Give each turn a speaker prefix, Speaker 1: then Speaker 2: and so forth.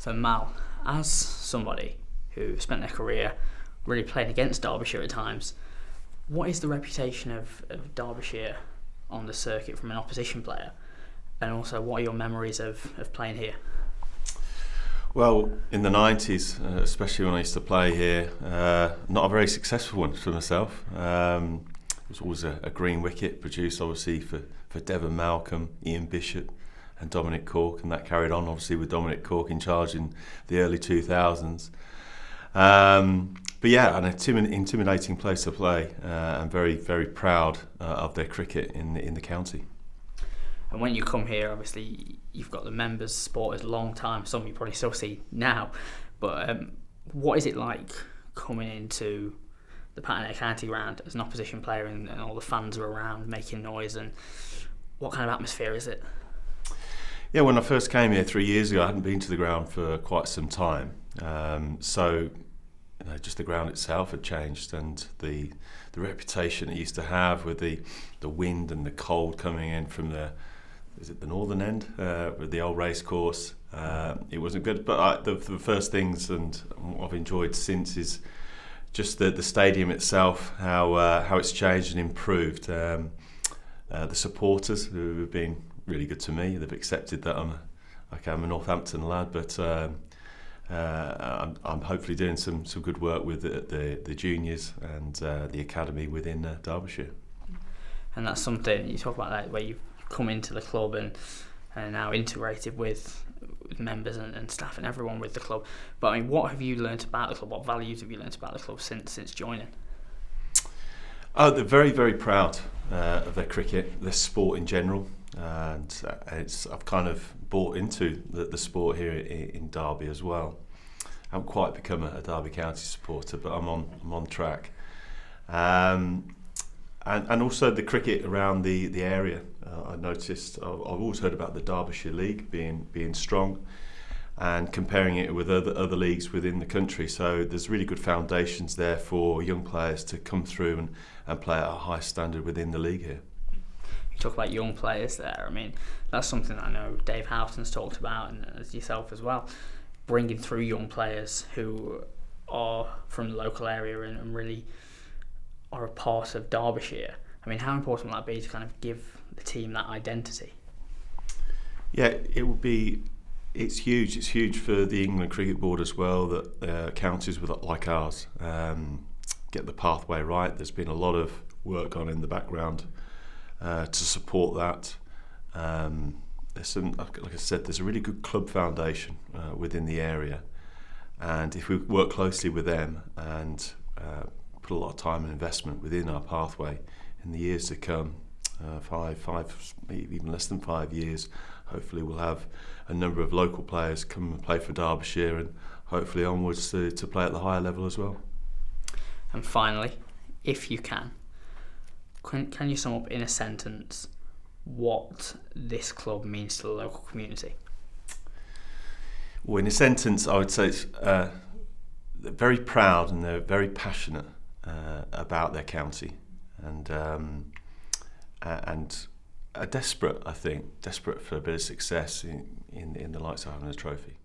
Speaker 1: So Mal, as somebody who spent their career really playing against Derbyshire at times, what is the reputation of Derbyshire on the circuit from an opposition player? And also, what are your memories of playing here?
Speaker 2: Well, in the 90s, especially when I used to play here, not a very successful one for myself. It was always a green wicket produced, obviously, for Devon Malcolm, Ian Bishop and Dominic Cork, and that carried on, obviously, with Dominic Cork in charge in the early 2000s. But yeah, an intimidating place to play, and very, very proud of their cricket in the county.
Speaker 1: And when you come here, obviously, you've got the members, supporters, a long time, some you probably still see now. But what is it like coming into the Patterson County ground as an opposition player and all the fans are around making noise, and what kind of atmosphere is it?
Speaker 2: Yeah, when I first came here 3 years ago, I hadn't been to the ground for quite some time. So just the ground itself had changed, and the reputation it used to have with the wind and the cold coming in from the northern end with the old race course. It wasn't good, but the first things and what I've enjoyed since is just the stadium itself, how it's changed and improved. The supporters who have been really good to me. They've accepted that I'm a Northampton lad, but I'm hopefully doing some good work with the juniors and the academy within Derbyshire.
Speaker 1: And that's something you talk about, that where you've come into the club and now integrated with members and staff and everyone with the club. But I mean, what have you learnt about the club? What values have you learnt about the club since joining?
Speaker 2: Oh, they're very, very proud of their cricket, their sport in general, and I've kind of bought into the sport here in Derby as well. I haven't quite become a Derby County supporter, but I'm on track. And also the cricket around the area. I noticed I've always heard about the Derbyshire League being strong, and comparing it with other leagues within the country. So there's really good foundations there for young players to come through and play at a high standard within the league here.
Speaker 1: You talk about young players there. I mean, that's something that I know Dave Houghton's talked about, and as yourself as well, bringing through young players who are from the local area and really are a part of Derbyshire. I mean, how important will that be to kind of give the team that identity?
Speaker 2: Yeah, it would be. It's huge. It's huge for the England Cricket Board as well that counties like ours get the pathway right. There's been a lot of work on in the background to support that. There's some, like I said, there's a really good club foundation within the area, and if we work closely with them and put a lot of time and investment within our pathway in the years to come, five, maybe even less than 5 years, hopefully we'll have a number of local players come and play for Derbyshire, and hopefully onwards to play at the higher level as well.
Speaker 1: And finally, if you can you sum up in a sentence what this club means to the local community?
Speaker 2: Well, in a sentence, I would say it's they're very proud and they're very passionate about their county, and are desperate, I think, for a bit of success in the likes of having a trophy.